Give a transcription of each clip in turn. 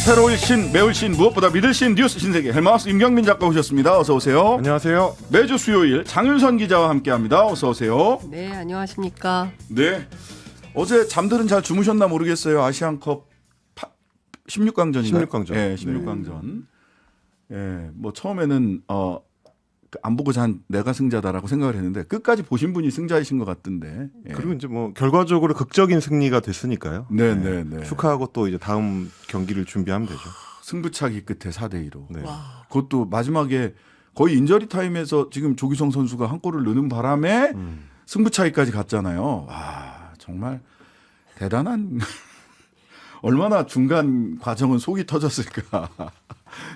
새로울 신, 매울 신, 무엇보다 믿을 신 뉴스 신세계 헬마우스 임경민 작가 오셨습니다. 어서 오세요. 안녕하세요. 매주 수요일 장윤선 기자와 함께합니다. 어서 오세요. 네, 안녕하십니까. 네. 어제 잠들은 잘 주무셨나 모르겠어요. 아시안컵 16강전인가요? 16강전. 네, 16강전. 예, 뭐 처음에는 안 보고 잔 내가 승자다라고 생각을 했는데 끝까지 보신 분이 승자이신 것 같던데. 예. 그리고 이제 뭐 결과적으로 극적인 승리가 됐으니까요. 네. 축하하고 또 이제 다음 경기를 준비하면 되죠. 승부차기 끝에 4대2로. 네. 와. 그것도 마지막에 거의 인저리 타임에서 지금 조규성 선수가 한 골을 넣는 바람에 승부차기까지 갔잖아요. 와, 정말 대단한 얼마나 중간 과정은 속이 터졌을까.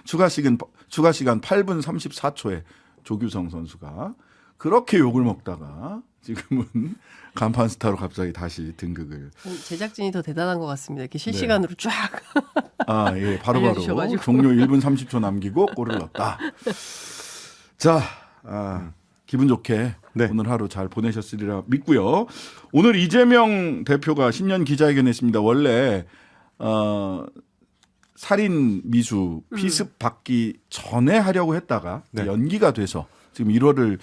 추가 시간 8분 34초에 조규성 선수가 그렇게 욕을 먹다가 지금은 간판 스타로 갑자기 다시 등극을. 제작진이 더 대단한 것 같습니다. 이렇게 실시간으로 쫙. 예, 바로바로 알려주셔가지고. 종료 1분 30초 남기고 골을 넣었다. 자, 기분 좋게 네. 오늘 하루 잘 보내셨으리라 믿고요. 오늘 이재명 대표가 신년 기자회견했습니다. 원래 살인 미수 피습 받기 전에 하려고 했다가 네. 연기가 돼서 지금 1월을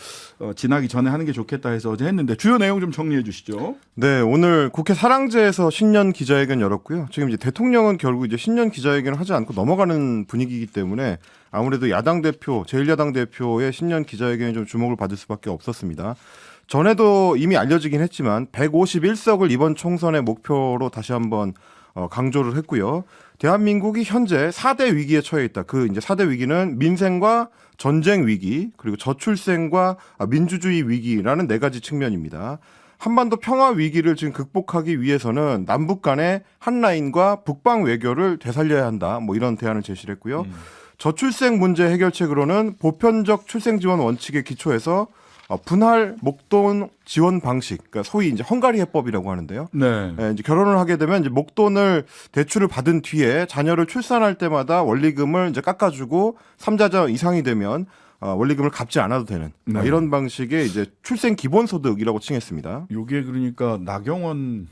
지나기 전에 하는 게 좋겠다 해서 어제 했는데 주요 내용 좀 정리해 주시죠. 네, 오늘 국회 사랑제에서 신년 기자회견 열었고요. 지금 이제 대통령은 결국 이제 신년 기자회견을 하지 않고 넘어가는 분위기이기 때문에 아무래도 야당 대표, 제1야당 대표의 신년 기자회견이 좀 주목을 받을 수밖에 없었습니다. 전에도 이미 알려지긴 했지만 151석을 이번 총선의 목표로 다시 한번 강조를 했고요. 대한민국이 현재 4대 위기에 처해 있다. 그 이제 4대 위기는 민생과 전쟁 위기, 그리고 저출생과 민주주의 위기라는 네 가지 측면입니다. 한반도 평화 위기를 지금 극복하기 위해서는 남북 간의 한 라인과 북방 외교를 되살려야 한다. 뭐 이런 대안을 제시를 했고요. 저출생 문제 해결책으로는 보편적 출생 지원 원칙에 기초해서 분할 목돈 지원 방식, 그러니까 소위 이제 헝가리 해법이라고 하는데요. 네. 이제 결혼을 하게 되면 이제 목돈을 대출을 받은 뒤에 자녀를 출산할 때마다 원리금을 이제 깎아주고 3자자 이상이 되면 원리금을 갚지 않아도 되는 네. 이런 방식의 이제 출생 기본소득이라고 칭했습니다. 요게 그러니까 나경원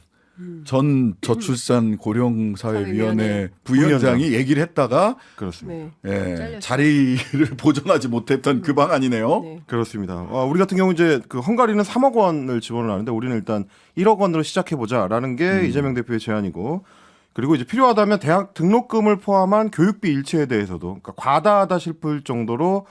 전 저출산 고령사회위원회 부위원장이 얘기를 했다가 그렇습니다. 네. 예, 잘렸어요. 자리를 보존하지 못했던 그 방안이네요. 네. 그렇습니다. 우리 같은 경우 이제 그 헝가리는 3억 원을 지원을 하는데 우리는 일단 1억 원으로 시작해 보자라는 게 이재명 대표의 제안이고, 그리고 이제 필요하다면 대학 등록금을 포함한 교육비 일체에 대해서도 그러니까 과다하다 싶을 정도로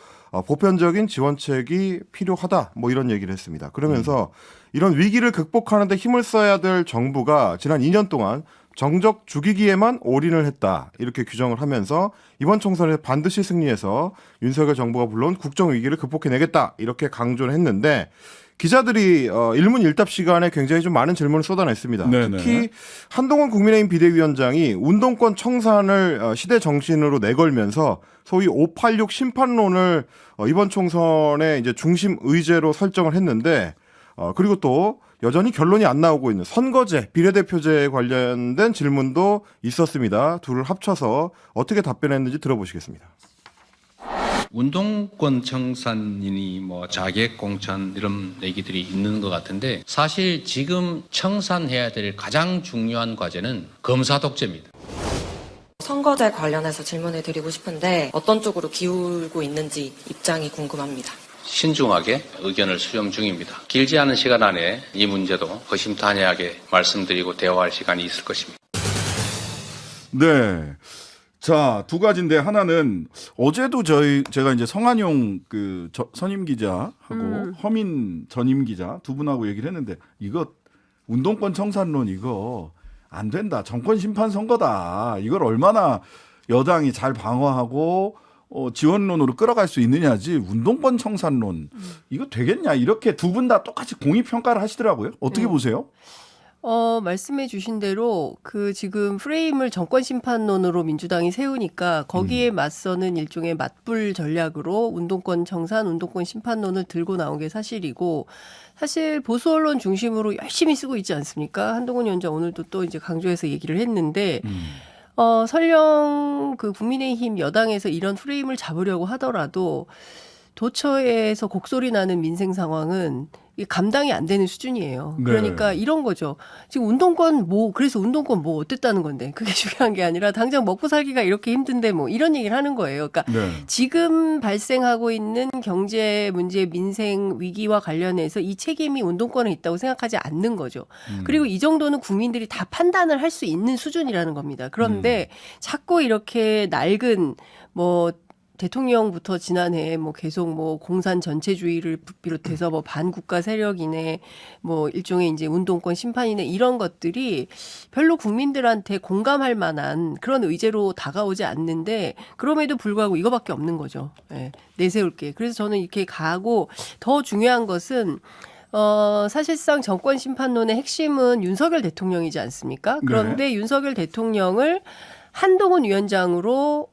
보편적인 지원책이 필요하다. 뭐 이런 얘기를 했습니다. 그러면서 이런 위기를 극복하는 데 힘을 써야 될 정부가 지난 2년 동안 정적 죽이기에만 올인을 했다. 이렇게 규정을 하면서 이번 총선에서 반드시 승리해서 윤석열 정부가 불러온 국정 위기를 극복해내겠다. 이렇게 강조를 했는데 기자들이 일문일답 시간에 굉장히 좀 많은 질문을 쏟아냈습니다. 네네. 특히 한동훈 국민의힘 비대위원장이 운동권 청산을 시대 정신으로 내걸면서 소위 586 심판론을 이번 총선의 이제 중심 의제로 설정을 했는데, 그리고 또 여전히 결론이 안 나오고 있는 선거제, 비례대표제에 관련된 질문도 있었습니다. 둘을 합쳐서 어떻게 답변했는지 들어보시겠습니다. 운동권 청산이니 뭐 자객 공천 이런 얘기들이 있는 것 같은데 사실 지금 청산해야 될 가장 중요한 과제는 검사 독재입니다. 선거제 관련해서 질문을 드리고 싶은데 어떤 쪽으로 기울고 있는지 입장이 궁금합니다. 신중하게 의견을 수렴 중입니다. 길지 않은 시간 안에 이 문제도 허심탄회하게 말씀드리고 대화할 시간이 있을 것입니다. 네. 자, 두 가지인데 하나는 어제도 제가 이제 성한용 선임 기자하고 허민 전임 기자 두 분하고 얘기를 했는데 이거 운동권 청산론 이거 안 된다. 정권 심판 선거다. 이걸 얼마나 여당이 잘 방어하고 지원론으로 끌어갈 수 있느냐지 운동권 청산론 이거 되겠냐 이렇게 두 분 다 똑같이 공익평가를 하시더라고요. 어떻게 보세요? 말씀해 주신 대로 그 지금 프레임을 정권 심판론으로 민주당이 세우니까 거기에 맞서는 일종의 맞불 전략으로 운동권 청산, 운동권 심판론을 들고 나온 게 사실이고, 사실 보수 언론 중심으로 열심히 쓰고 있지 않습니까? 한동훈 위원장 오늘도 또 이제 강조해서 얘기를 했는데 설령 그 국민의힘 여당에서 이런 프레임을 잡으려고 하더라도 도처에서 곡소리 나는 민생 상황은 이게 감당이 안 되는 수준이에요. 네. 그러니까 이런 거죠. 지금 운동권 그래서 운동권 어땠다는 건데 그게 중요한 게 아니라 당장 먹고 살기가 이렇게 힘든데 뭐 이런 얘기를 하는 거예요. 그러니까 네. 지금 발생하고 있는 경제 문제, 민생 위기와 관련해서 이 책임이 운동권에 있다고 생각하지 않는 거죠. 그리고 이 정도는 국민들이 다 판단을 할 수 있는 수준이라는 겁니다. 그런데 자꾸 이렇게 낡은 뭐 대통령부터 지난해 뭐 계속 뭐 공산 전체주의를 비롯해서 뭐 반국가 세력이네 뭐 일종의 이제 운동권 심판이네 이런 것들이 별로 국민들한테 공감할 만한 그런 의제로 다가오지 않는데 그럼에도 불구하고 이거밖에 없는 거죠. 네, 내세울 게. 그래서 저는 이렇게 가고 더 중요한 것은 사실상 정권 심판론의 핵심은 윤석열 대통령이지 않습니까? 그런데 윤석열 대통령을 한동훈 위원장으로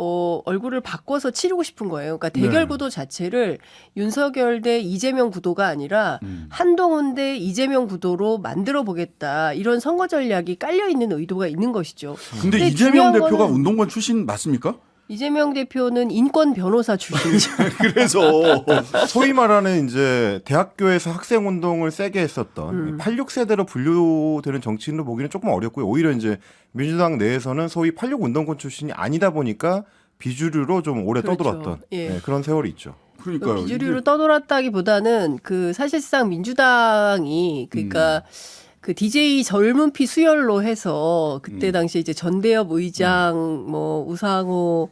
얼굴을 바꿔서 치르고 싶은 거예요. 그러니까 대결 구도 자체를 윤석열 대 이재명 구도가 아니라 한동훈 대 이재명 구도로 만들어 보겠다. 이런 선거 전략이 깔려 있는 의도가 있는 것이죠. 근데 근데 이재명 중요한 대표가 거는 운동권 출신 맞습니까? 이재명 대표는 인권 변호사 출신이죠. 그래서 소위 말하는 이제 대학교에서 학생 운동을 세게 했었던 86세대로 분류되는 정치인으로 보기는 조금 어렵고요. 오히려 이제 민주당 내에서는 소위 86 운동권 출신이 아니다 보니까 비주류로 좀 오래 그렇죠. 떠들었던 예. 네, 그런 세월이 있죠. 그러니까요. 비주류로 떠돌았다기보다는 그 사실상 민주당이 그러니까 그 DJ 젊은 피 수혈로 해서 그때 당시에 이제 전대엽 의장 뭐 우상호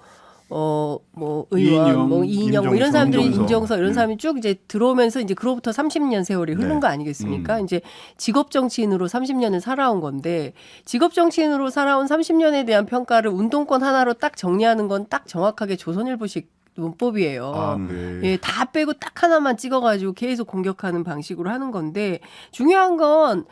뭐 의원 이인영, 뭐 이인영 뭐 이런 인정서, 사람들이 인정서. 인정서 이런 사람이 쭉 이제 들어오면서 이제 그로부터 30년 세월이 흐른 네. 거 아니겠습니까? 이제 직업 정치인으로 30년을 살아온 건데 직업 정치인으로 살아온 30년에 대한 평가를 운동권 하나로 딱 정리하는 건 딱 정확하게 조선일보식 문법이에요. 아, 네. 예, 다 빼고 딱 하나만 찍어가지고 계속 공격하는 방식으로 하는 건데 중요한 건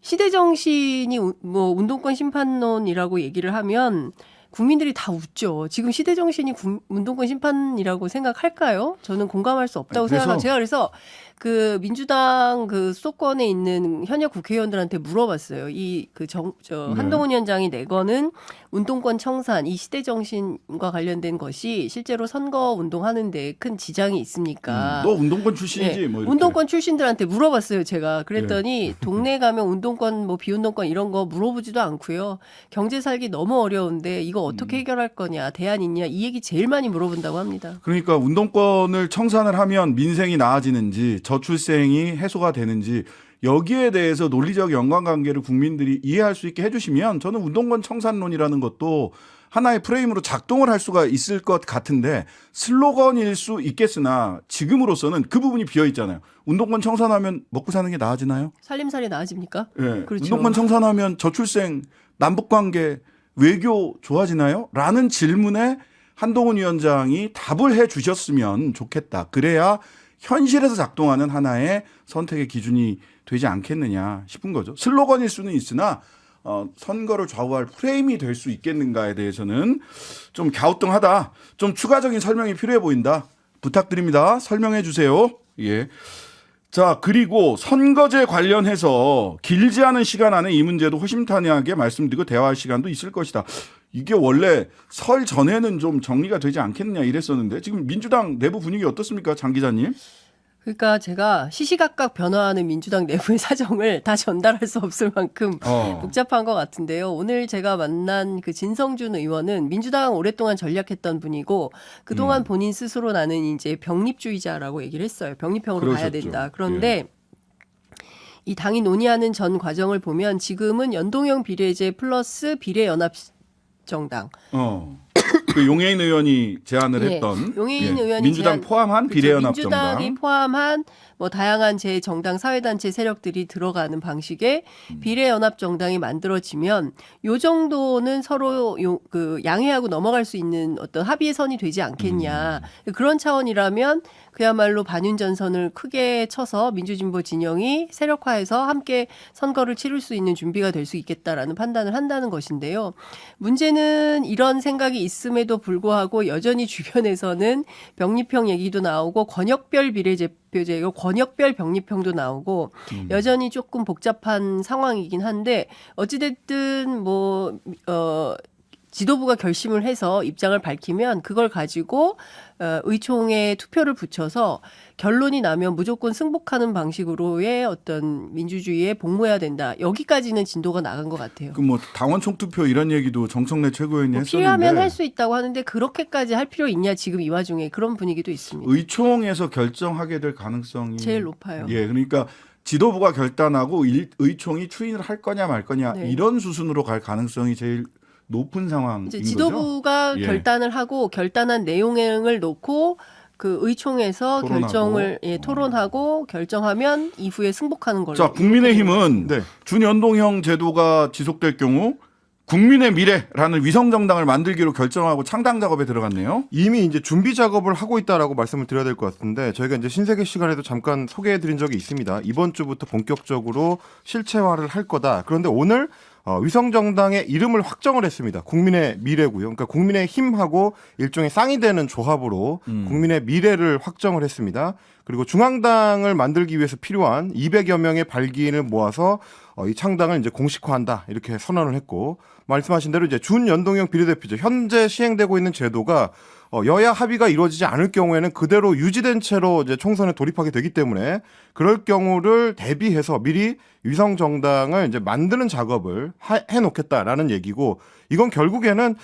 시대 정신이 뭐 운동권 심판론이라고 얘기를 하면 국민들이 다 웃죠. 지금 시대 정신이 운동권 심판이라고 생각할까요? 저는 공감할 수 없다고 생각하고 제가 그래서 그 민주당 그 수도권에 있는 현역 국회의원들한테 물어봤어요. 한동훈 위원장이 내거는 운동권 청산, 이 시대 정신과 관련된 것이 실제로 선거 운동하는데 큰 지장이 있습니까? 너 운동권 출신이지 네, 뭐 이렇게. 운동권 출신들한테 물어봤어요, 제가. 그랬더니 동네 가면 운동권 뭐 비운동권 이런 거 물어보지도 않고요. 경제 살기 너무 어려운데 이거 어떻게 해결할 거냐, 대안 있냐 이 얘기 제일 많이 물어본다고 합니다. 그러니까 운동권을 청산을 하면 민생이 나아지는지 저출생이 해소가 되는지 여기에 대해서 논리적 연관관계를 국민들이 이해할 수 있게 해주시면 저는 운동권 청산론이라는 것도 하나의 프레임으로 작동을 할 수가 있을 것 같은데 슬로건일 수 있겠으나 지금으로서는 그 부분이 비어 있잖아요. 운동권 청산하면 먹고 사는 게 나아지나요? 살림살이 나아집니까? 예. 그렇죠. 운동권 청산하면 저출생, 남북관계, 외교 좋아지나요? 라는 질문에 한동훈 위원장이 답을 해 주셨으면 좋겠다. 그래야 현실에서 작동하는 하나의 선택의 기준이 되지 않겠느냐 싶은 거죠. 슬로건일 수는 있으나 선거를 좌우할 프레임이 될 수 있겠는가에 대해서는 좀 갸우뚱하다. 좀 추가적인 설명이 필요해 보인다. 부탁드립니다. 설명해 주세요. 예. 자, 그리고 선거제 관련해서 길지 않은 시간 안에 이 문제도 호심탄회하게 말씀드리고 대화할 시간도 있을 것이다. 이게 원래 설 전에는 좀 정리가 되지 않겠느냐 이랬었는데 지금 민주당 내부 분위기 어떻습니까? 장 기자님. 그러니까 제가 시시각각 변화하는 민주당 내부의 사정을 다 전달할 수 없을 만큼 복잡한 것 같은데요. 오늘 제가 만난 그 진성준 의원은 민주당 오랫동안 전략했던 분이고 그동안 본인 스스로 나는 이제 병립주의자라고 얘기를 했어요. 병립형으로 가야 그러셨죠. 된다. 그런데 이 당이 논의하는 전 과정을 보면 지금은 연동형 비례제 플러스 비례연합정당. 그 용해인 의원이 제안을 예, 했던 용해인 의원이 민주당 포함한 그렇죠. 비례연합정당. 민주당이 포함한 뭐 다양한 제 정당 사회단체 세력들이 들어가는 방식의 비례연합정당이 만들어지면 요 정도는 서로 그 양해하고 넘어갈 수 있는 어떤 합의의 선이 되지 않겠냐. 그런 차원이라면 그야말로 반윤전선을 크게 쳐서 민주진보 진영이 세력화해서 함께 선거를 치를 수 있는 준비가 될 수 있겠다라는 판단을 한다는 것인데요. 문제는 이런 생각이 있음에도 불구하고 여전히 주변에서는 병립형 얘기도 나오고 권역별 비례대표제, 권역별 병립형도 나오고 여전히 조금 복잡한 상황이긴 한데 어찌됐든 지도부가 결심을 해서 입장을 밝히면 그걸 가지고 의총에 투표를 붙여서 결론이 나면 무조건 승복하는 방식으로의 어떤 민주주의에 복무해야 된다. 여기까지는 진도가 나간 것 같아요. 그 뭐 당원 총투표 이런 얘기도 정청래 최고위원이 뭐 했었는데 필요하면 할 수 있다고 하는데 그렇게까지 할 필요 있냐 지금 이 와중에 그런 분위기도 있습니다. 의총에서 결정하게 될 가능성이 제일 높아요. 예, 그러니까 지도부가 결단하고 의총이 추인을 할 거냐 말 거냐 네. 이런 수순으로 갈 가능성이 제일 높은 상황인 이제 거죠. 지도부가 예. 결단을 하고 결단한 내용을 놓고 그 의총에서 토론하고. 결정을 토론하고 결정하면 이후에 승복하는 걸로. 자, 국민의힘은 네. 준연동형 제도가 지속될 경우 국민의 미래라는 위성 정당을 만들기로 결정하고 창당 작업에 들어갔네요. 이미 이제 준비 작업을 하고 있다라고 말씀을 드려야 될 것 같은데 저희가 이제 신세계 시간에도 잠깐 소개해드린 적이 있습니다. 이번 주부터 본격적으로 실체화를 할 거다. 그런데 오늘 위성 정당의 이름을 확정을 했습니다. 국민의 미래고요. 그러니까 국민의 힘하고 일종의 쌍이 되는 조합으로 국민의 미래를 확정을 했습니다. 그리고 중앙당을 만들기 위해서 필요한 200여 명의 발기인을 모아서 이 창당을 이제 공식화한다 이렇게 선언을 했고 말씀하신 대로 이제 준연동형 비례대표제 현재 시행되고 있는 제도가 여야 합의가 이루어지지 않을 경우에는 그대로 유지된 채로 이제 총선에 돌입하게 되기 때문에 그럴 경우를 대비해서 미리 위성 정당을 이제 만드는 작업을 해놓겠다라는 얘기고 이건 결국에는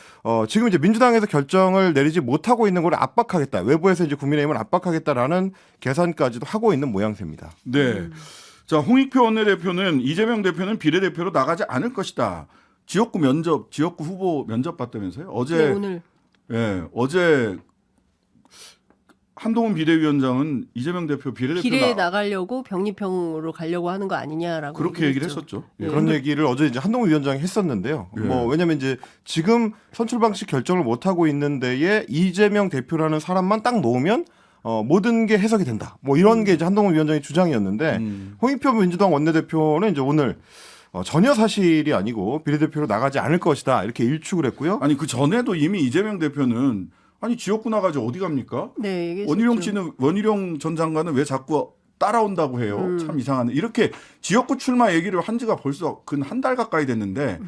지금 이제 민주당에서 결정을 내리지 못하고 있는 걸 압박하겠다 외부에서 이제 국민의힘을 압박하겠다라는 계산까지도 하고 있는 모양새입니다. 네. 자, 홍익표 원내대표는 이재명 대표는 비례대표로 나가지 않을 것이다. 지역구 후보 면접 봤다면서요? 네, 오늘 어제 한동훈 비대위원장은 이재명 대표 비례대표 길에 나가려고 병리평으로 가려고 하는 거 아니냐라고 그렇게 얘기를 했죠. 했었죠. 네. 그런 얘기를 어제 이제 한동훈 위원장이 했었는데요. 예. 왜냐면 이제 지금 선출 방식 결정을 못 하고 있는 데에 이재명 대표라는 사람만 딱 놓으면 모든 게 해석이 된다. 뭐 이런 게 이제 한동훈 위원장의 주장이었는데 홍익표 민주당 원내대표는 이제 오늘 전혀 사실이 아니고 비례대표로 나가지 않을 것이다 이렇게 일축을 했고요. 아니 그 전에도 이미 이재명 대표는 아니 지역구 나가지 어디 갑니까? 네, 얘기했었죠. 원희룡 전 장관은 왜 자꾸 따라온다고 해요? 참 이상하네. 이렇게 지역구 출마 얘기를 한 지가 벌써 근 한 달 가까이 됐는데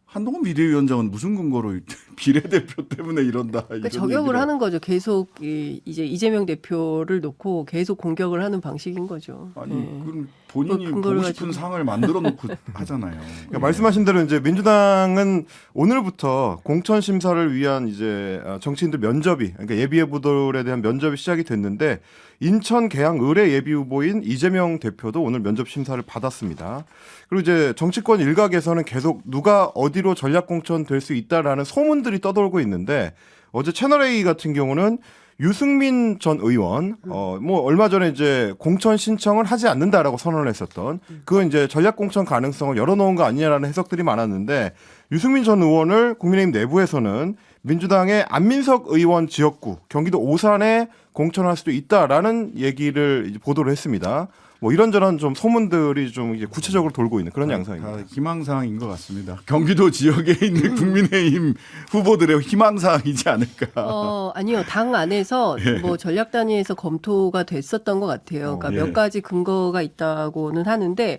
한동훈 비대위원장은 무슨 근거로 비례대표 때문에 이런다. 그러니까 저격을 하는 거죠. 계속 이제 이재명 대표를 놓고 계속 공격을 하는 방식인 거죠. 아니 네. 그럼 본인이 그 근거를 보고 싶은 가지고. 상을 만들어 놓고 하잖아요. 그러니까 말씀하신 대로 이제 민주당은 오늘부터 공천 심사를 위한 이제 정치인들 면접이 그러니까 예비 후보들에 대한 면접이 시작이 됐는데 인천 계양 의뢰 예비 후보인 이재명 대표도 오늘 면접 심사를 받았습니다. 그리고 이제 정치권 일각에서는 계속 누가 어디로 전략 공천 될 수 있다라는 소문들이 떠돌고 있는데 어제 채널A 같은 경우는 유승민 전 의원, 뭐 얼마 전에 이제 공천 신청을 하지 않는다라고 선언을 했었던 그건 이제 전략 공천 가능성을 열어놓은 거 아니냐라는 해석들이 많았는데 유승민 전 의원을 국민의힘 내부에서는 민주당의 안민석 의원 지역구 경기도 오산에 공천할 수도 있다라는 얘기를 이제 보도를 했습니다. 뭐 이런저런 좀 소문들이 좀 이제 구체적으로 돌고 있는 그런 양상입니다. 다 희망사항인 것 같습니다. 경기도 지역에 있는 국민의힘 후보들의 희망사항이지 않을까. 아니요. 당 안에서 예. 뭐 전략 단위에서 검토가 됐었던 것 같아요. 그러니까 예. 몇 가지 근거가 있다고는 하는데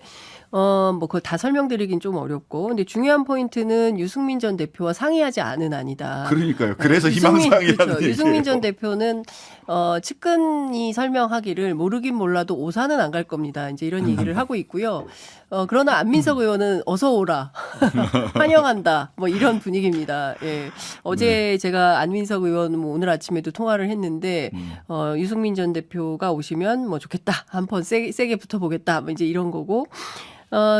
뭐 그걸 다 설명드리긴 좀 어렵고 근데 중요한 포인트는 유승민 전 대표와 상의하지 않은 아니다. 그러니까요. 그래서 희망사항이라는 그렇죠. 얘기예요. 유승민 전 대표는 측근이 설명하기를 모르긴 몰라도 오산은 안 갈 겁니다. 이제 이런 얘기를 하고 있고요. 그러나 안민석 의원은 어서 오라. 환영한다. 뭐 이런 분위기입니다. 예. 어제 제가 안민석 의원 뭐 오늘 아침에도 통화를 했는데 유승민 전 대표가 오시면 뭐 좋겠다. 한번 세게 붙어보겠다. 뭐 이제 이런 거고.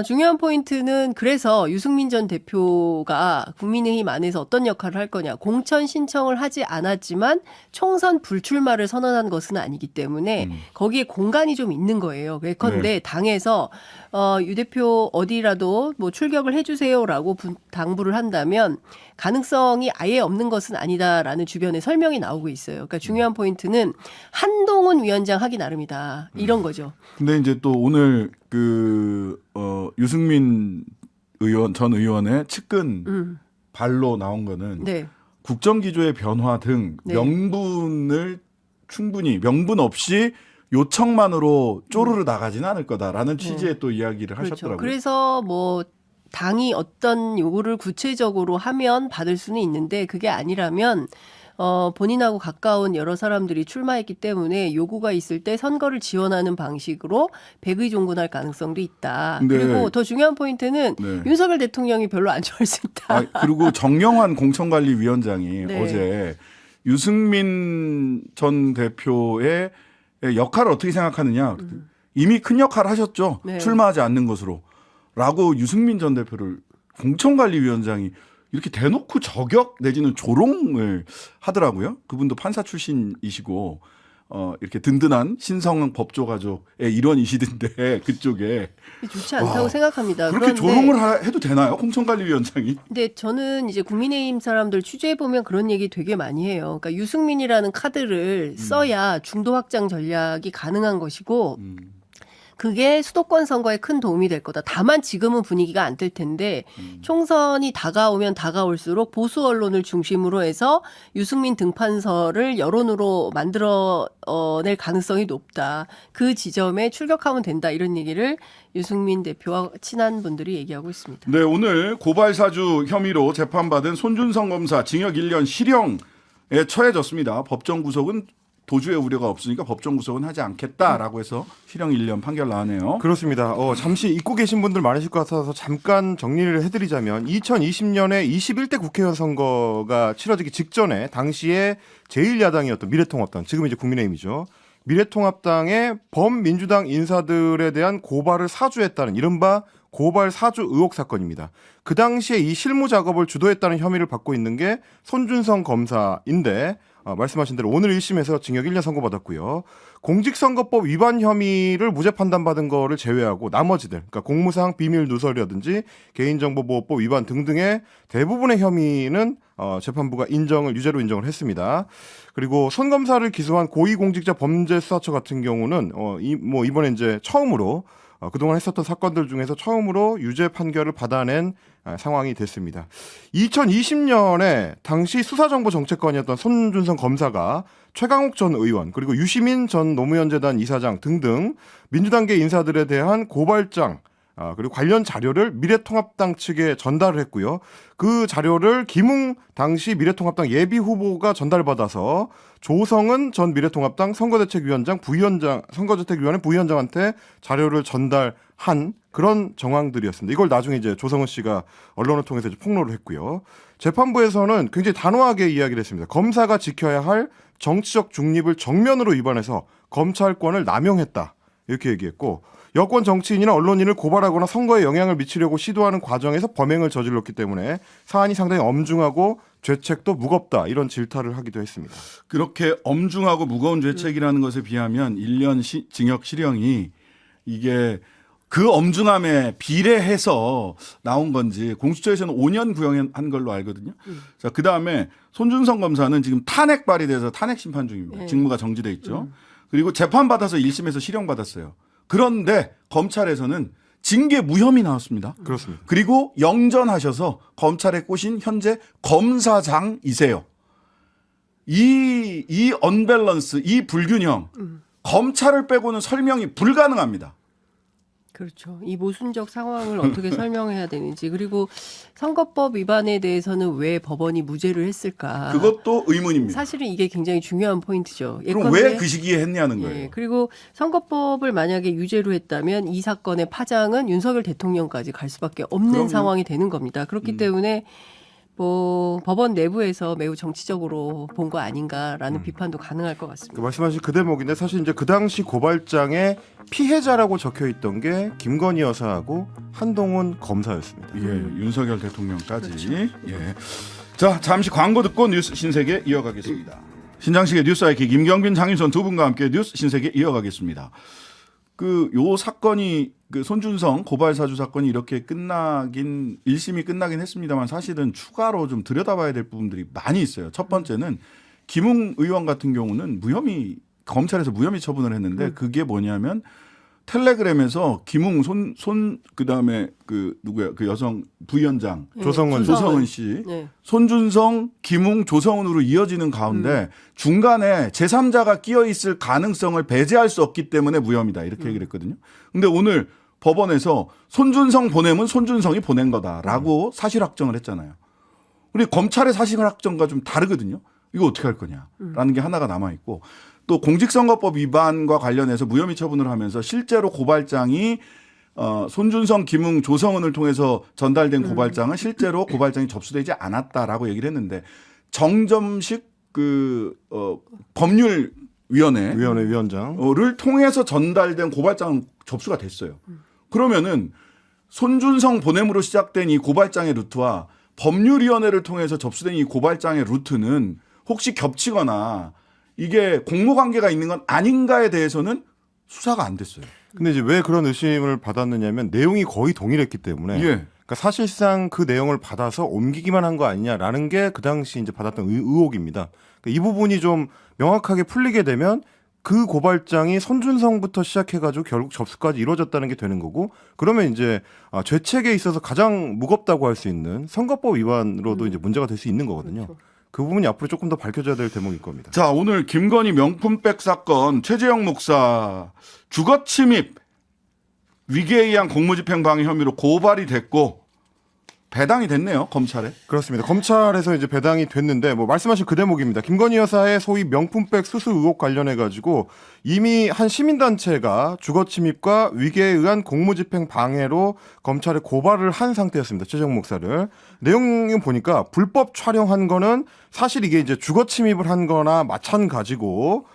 중요한 포인트는 그래서 유승민 전 대표가 국민의힘 안에서 어떤 역할을 할 거냐. 공천 신청을 하지 않았지만 총선 불출마를 선언한 것은 아니기 때문에 거기에 공간이 좀 있는 거예요. 예컨대 네. 당에서 유 대표 어디라도 뭐 출격을 해주세요라고 당부를 한다면 가능성이 아예 없는 것은 아니다라는 주변에 설명이 나오고 있어요. 그러니까 중요한 포인트는 한동훈 위원장 하기 나름이다. 이런 거죠. 근데 이제 또 오늘 유승민 전 의원의 측근 발로 나온 거는 네. 국정기조의 변화 등 네. 명분 없이 요청만으로 쪼르르 나가지는 않을 거다라는 취지의 또 이야기를 그렇죠. 하셨더라고요. 그래서 뭐 당이 어떤 요구를 구체적으로 하면 받을 수는 있는데 그게 아니라면 본인하고 가까운 여러 사람들이 출마했기 때문에 요구가 있을 때 선거를 지원하는 방식으로 백의종군할 가능성도 있다. 네. 그리고 더 중요한 포인트는 네. 윤석열 대통령이 별로 안 좋아할 수 있다. 그리고 정영환 공천관리위원장이 네. 어제 유승민 전 대표의 역할을 어떻게 생각하느냐. 이미 큰 역할을 하셨죠. 네. 출마하지 않는 것으로. 라고 유승민 전 대표를 공천관리위원장이 이렇게 대놓고 저격 내지는 조롱을 하더라고요. 그분도 판사 출신이시고 이렇게 든든한 신성 법조 가족의 일원이시던데 그쪽에 좋지 않다고 생각합니다. 그렇게 그런데 조롱을 해도 되나요? 공천관리위원장이? 근데 저는 이제 국민의힘 사람들 취재해 보면 그런 얘기 되게 많이 해요. 그러니까 유승민이라는 카드를 써야 중도 확장 전략이 가능한 것이고 그게 수도권 선거에 큰 도움이 될 거다. 다만 지금은 분위기가 안 될 텐데 총선이 다가오면 다가올수록 보수 언론을 중심으로 해서 유승민 등판설을 여론으로 만들어낼 가능성이 높다. 그 지점에 출격하면 된다. 이런 얘기를 유승민 대표와 친한 분들이 얘기하고 있습니다. 네, 오늘 고발사주 혐의로 재판받은 손준성 검사 징역 1년 실형에 처해졌습니다. 법정 구속은 도주의 우려가 없으니까 법정 구속은 하지 않겠다라고 해서 실형 1년 판결 나왔네요. 그렇습니다. 잠시 잊고 계신 분들 많으실 것 같아서 잠깐 정리를 해드리자면 2020년에 21대 국회의원 선거가 치러지기 직전에 당시에 제1야당이었던 미래통합당, 지금 이제 국민의힘이죠. 미래통합당의 범민주당 인사들에 대한 고발을 사주했다는 이른바 고발 사주 의혹 사건입니다. 그 당시에 이 실무 작업을 주도했다는 혐의를 받고 있는 게 손준성 검사인데 말씀하신 대로 오늘 1심에서 징역 1년 선고받았고요. 공직선거법 위반 혐의를 무죄 판단받은 거를 제외하고 나머지들, 그러니까 공무상 비밀 누설이라든지 개인정보보호법 위반 등등의 대부분의 혐의는 재판부가 유죄로 인정을 했습니다. 그리고 손 검사를 기소한 고위공직자 범죄수사처 같은 경우는 이번에 이제 처음으로 그동안 했었던 사건들 중에서 처음으로 유죄 판결을 받아낸 상황이 됐습니다. 2020년에 당시 수사정보정책관이었던 손준성 검사가 최강욱 전 의원 그리고 유시민 전 노무현재단 이사장 등등 민주당계 인사들에 대한 고발장 그리고 관련 자료를 미래통합당 측에 전달을 했고요. 그 자료를 김웅 당시 미래통합당 예비후보가 전달받아서 조성은 전 미래통합당 선거대책위원회 부위원장한테 자료를 전달한 그런 정황들이었습니다. 이걸 나중에 이제 조성은 씨가 언론을 통해서 이제 폭로를 했고요. 재판부에서는 굉장히 단호하게 이야기를 했습니다. 검사가 지켜야 할 정치적 중립을 정면으로 위반해서 검찰권을 남용했다. 이렇게 얘기했고 여권 정치인이나 언론인을 고발하거나 선거에 영향을 미치려고 시도하는 과정에서 범행을 저질렀기 때문에 사안이 상당히 엄중하고 죄책도 무겁다 이런 질타를 하기도 했습니다. 그렇게 엄중하고 무거운 죄책이라는 것에 비하면 1년 징역 실형이 이게 그 엄중함에 비례해서 나온 건지 공수처에서는 5년 구형한 걸로 알거든요. 자, 그다음에 손준성 검사는 지금 탄핵 발의돼서 탄핵 심판 중입니다. 네. 직무가 정지돼 있죠. 그리고 재판받아서 1심에서 실형받았어요. 그런데 검찰에서는 징계 무혐의 나왔습니다. 그렇습니다. 그리고 영전하셔서 검찰에 꼬신 현재 검사장이세요. 이 언밸런스, 이 불균형, 검찰을 빼고는 설명이 불가능합니다. 그렇죠. 이 모순적 상황을 어떻게 설명해야 되는지 그리고 선거법 위반에 대해서는 왜 법원이 무죄를 했을까? 그것도 의문입니다. 사실은 이게 굉장히 중요한 포인트죠. 그럼 왜 그 시기에 했냐는 예, 거예요. 그리고 선거법을 만약에 유죄로 했다면 이 사건의 파장은 윤석열 대통령까지 갈 수밖에 없는 그럼요. 상황이 되는 겁니다. 그렇기 때문에 법원 내부에서 매우 정치적으로 본 거 아닌가라는 비판도 가능할 것 같습니다. 말씀하신 그 대목인데 사실 이제 그 당시 고발장에 피해자라고 적혀 있던 게 김건희 여사하고 한동훈 검사였습니다. 예, 윤석열 대통령까지. 그렇죠. 예. 자, 잠시 광고 듣고 뉴스 신세계 이어가겠습니다. 신장식의 뉴스 아이키 김경빈, 장윤선 두 분과 함께 뉴스 신세계 이어가겠습니다. 요 사건이 손준성 고발 사주 사건이 이렇게 1심이 끝나긴 했습니다만 사실은 추가로 좀 들여다봐야 될 부분들이 많이 있어요. 첫 번째는 김웅 의원 같은 경우는 검찰에서 무혐의 처분을 했는데 그게 뭐냐면 텔레그램에서 김웅 그다음에 누구야? 그 여성 부위원장 조성은 씨, 네. 손준성, 김웅, 조성은으로 이어지는 가운데 중간에 제3자가 끼어 있을 가능성을 배제할 수 없기 때문에 무혐의다. 이렇게 얘기를 했거든요. 근데 오늘 법원에서 손준성 보내면 손준성이 보낸 거다라고 사실 확정을 했잖아요. 우리 검찰의 사실 확정과 좀 다르거든요. 이거 어떻게 할 거냐라는 게 하나가 남아 있고 또 공직선거법 위반과 관련해서 무혐의 처분을 하면서 실제로 고발장이 손준성, 김웅, 조성은을 통해서 전달된 고발장은 실제로 고발장이 접수되지 않았다라고 얘기를 했는데 정점식 법률위원회 위원장 를 통해서 전달된 고발장은 접수가 됐어요. 그러면은 손준성 보냄으로 시작된 이 고발장의 루트와 법률위원회를 통해서 접수된 이 고발장의 루트는 혹시 겹치거나 이게 공모관계가 있는 건 아닌가에 대해서는 수사가 안 됐어요. 근데 이제 왜 그런 의심을 받았느냐면 내용이 거의 동일했기 때문에 예. 그러니까 사실상 그 내용을 받아서 옮기기만 한 거 아니냐라는 게 그 당시 이제 받았던 의혹입니다. 그러니까 이 부분이 좀 명확하게 풀리게 되면 그 고발장이 손준성부터 시작해가지고 결국 접수까지 이루어졌다는 게 되는 거고 그러면 이제 죄책에 있어서 가장 무겁다고 할 수 있는 선거법 위반으로도 이제 문제가 될 수 있는 거거든요. 그렇죠. 그 부분이 앞으로 조금 더 밝혀져야 될 대목일 겁니다. 자, 오늘 김건희 명품백 사건 최재형 목사 주거 침입 위계에 의한 공무집행 방해 혐의로 고발이 됐고 배당이 됐네요, 검찰에. 그렇습니다. 검찰에서 이제 배당이 됐는데 뭐 말씀하신 그 대목입니다. 김건희 여사의 소위 명품백 수수 의혹 관련해 가지고 이미 한 시민단체가 주거 침입과 위계에 의한 공무집행 방해로 검찰에 고발을 한 상태였습니다. 최재형 목사를. 내용 보니까 불법 촬영한 거는 사실 이게 이제 주거 침입을 한 거나 마찬가지고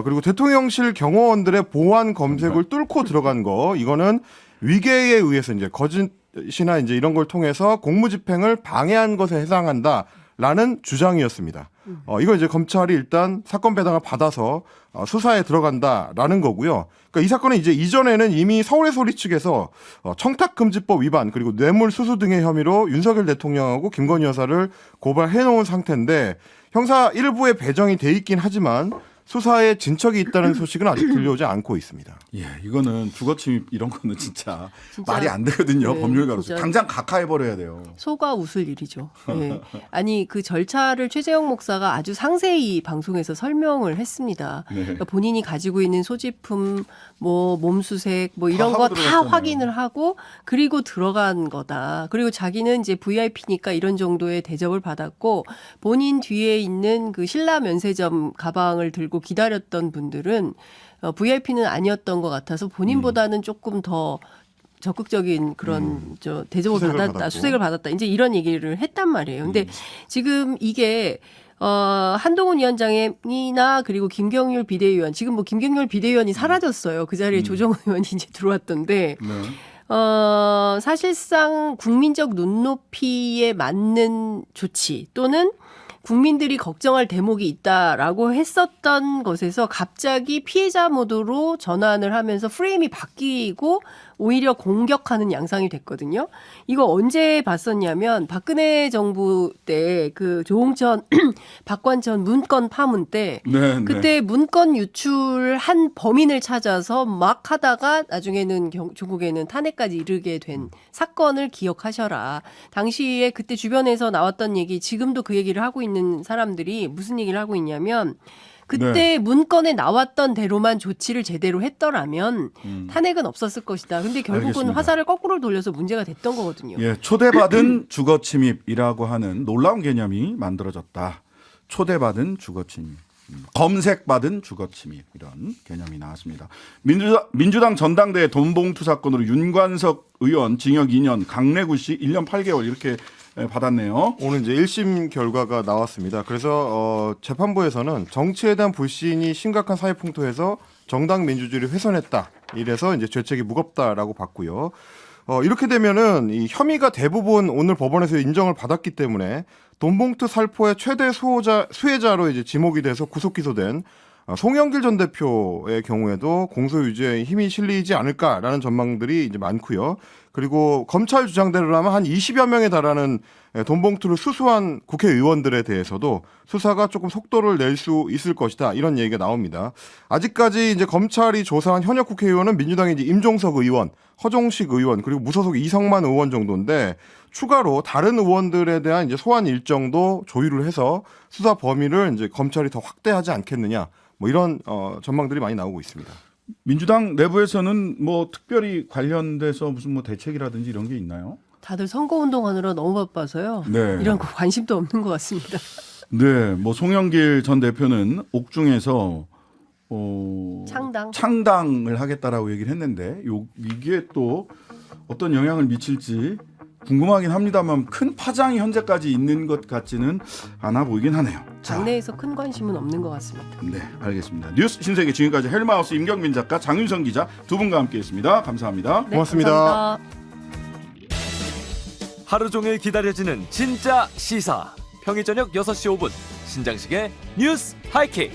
그리고 대통령실 경호원들의 보안 검색을 뚫고 들어간 거 이거는 위계에 의해서 이제 거짓이나 이제 이런 걸 통해서 공무집행을 방해한 것에 해당한다라는 주장이었습니다. 이거 이제 검찰이 일단 사건 배당을 받아서 수사에 들어간다라는 거고요. 그러니까 이 사건은 이제 이전에는 이미 서울의소리 측에서 청탁금지법 위반 그리고 뇌물수수 등의 혐의로 윤석열 대통령하고 김건희 여사를 고발해 놓은 상태인데 형사 1부에 배정이 돼 있긴 하지만 수사에 진척이 있다는 소식은 아직 들려오지 않고 있습니다. 예, 이거는 주거 침입 이런 거는 진짜 말이 안 되거든요. 네, 법률가로서. 진짜. 당장 각하해버려야 돼요. 소가 웃을 일이죠. 예. 아니 그 절차를 최재형 목사가 아주 상세히 방송에서 설명을 했습니다. 네. 그러니까 본인이 가지고 있는 소지품, 뭐 몸수색, 뭐 다 이런 하고 거 다 들어갔잖아요. 확인을 하고 그리고 들어간 거다. 그리고 자기는 이제 VIP니까 이런 정도의 대접을 받았고 본인 뒤에 있는 그 신라 면세점 가방을 들고 기다렸던 분들은 VIP는 아니었던 것 같아서 본인보다는 조금 더 적극적인 그런 대접을 수색을 받았다, 받았고. 수색을 받았다. 이제 이런 얘기를 했단 말이에요. 근데 지금 이게 한동훈 위원장이나 그리고 김경률 비대위원 지금 뭐 김경률 비대위원이 사라졌어요. 그 자리에 조정은 의원이 이제 들어왔던데 네. 사실상 국민적 눈높이에 맞는 조치 또는 국민들이 걱정할 대목이 있다라고 했었던 것에서 갑자기 피해자 모드로 전환을 하면서 프레임이 바뀌고 오히려 공격하는 양상이 됐거든요. 이거 언제 봤었냐면 박근혜 정부 때 그 조홍천, 박관천 문건 파문 때 네, 그때 문건 유출한 범인을 찾아서 막 하다가 나중에는 조국에는 탄핵까지 이르게 된 사건을 기억하셔라. 당시에 그때 주변에서 나왔던 얘기 지금도 그 얘기를 하고 있는 사람들이 무슨 얘기를 하고 있냐면 그때 네. 문건에 나왔던 대로만 조치를 제대로 했더라면 탄핵은 없었을 것이다. 근데 결국은 알겠습니다. 화살을 거꾸로 돌려서 문제가 됐던 거거든요. 예, 초대받은 주거 침입이라고 하는 놀라운 개념이 만들어졌다. 초대받은 주거 침입. 검색받은 주거 침입 이런 개념이 나왔습니다. 민주당 전당대회 돈봉투 사건으로 윤관석 의원 징역 2년, 강래구 씨 1년 8개월 이렇게 받았네요. 오늘 이제 1심 결과가 나왔습니다. 그래서 재판부에서는 정치에 대한 불신이 심각한 사회 풍토에서 정당 민주주의를 훼손했다. 이래서 이제 죄책이 무겁다라고 봤고요. 이렇게 되면은 이 혐의가 대부분 오늘 법원에서 인정을 받았기 때문에 돈봉투 살포의 최대 수혜자로 이제 지목이 돼서 구속 기소된 송영길 전 대표의 경우에도 공소 유지에 힘이 실리지 않을까라는 전망들이 이제 많고요. 그리고 검찰 주장대로라면 한 20여 명에 달하는 돈봉투를 수수한 국회의원들에 대해서도 수사가 조금 속도를 낼 수 있을 것이다. 이런 얘기가 나옵니다. 아직까지 이제 검찰이 조사한 현역 국회의원은 민주당의 이제 임종석 의원, 허종식 의원, 그리고 무소속 이성만 의원 정도인데 추가로 다른 의원들에 대한 이제 소환 일정도 조율을 해서 수사 범위를 이제 검찰이 더 확대하지 않겠느냐. 뭐 이런 전망들이 많이 나오고 있습니다. 민주당 내부에서는 뭐 특별히 관련돼서 무슨 뭐 대책이라든지 이런 게 있나요? 다들 선거운동하느라 너무 바빠서요. 네. 이런 거 관심도 없는 것 같습니다. 네, 뭐 송영길 전 대표는 옥중에서 창당. 을 하겠다라고 얘기를 했는데 이게 또 어떤 영향을 미칠지 궁금하긴 합니다만 큰 파장이 현재까지 있는 것 같지는 않아 보이긴 하네요. 자, 당내에서 큰 관심은 없는 것 같습니다. 네, 알겠습니다. 뉴스 신세계 지금까지 헬마우스 임경민 작가, 장윤성 기자 두 분과 함께했습니다. 감사합니다. 네, 고맙습니다. 감사합니다. 하루 종일 기다려지는 진짜 시사. 평일 저녁 6시 5분 신장식의 뉴스 하이킥.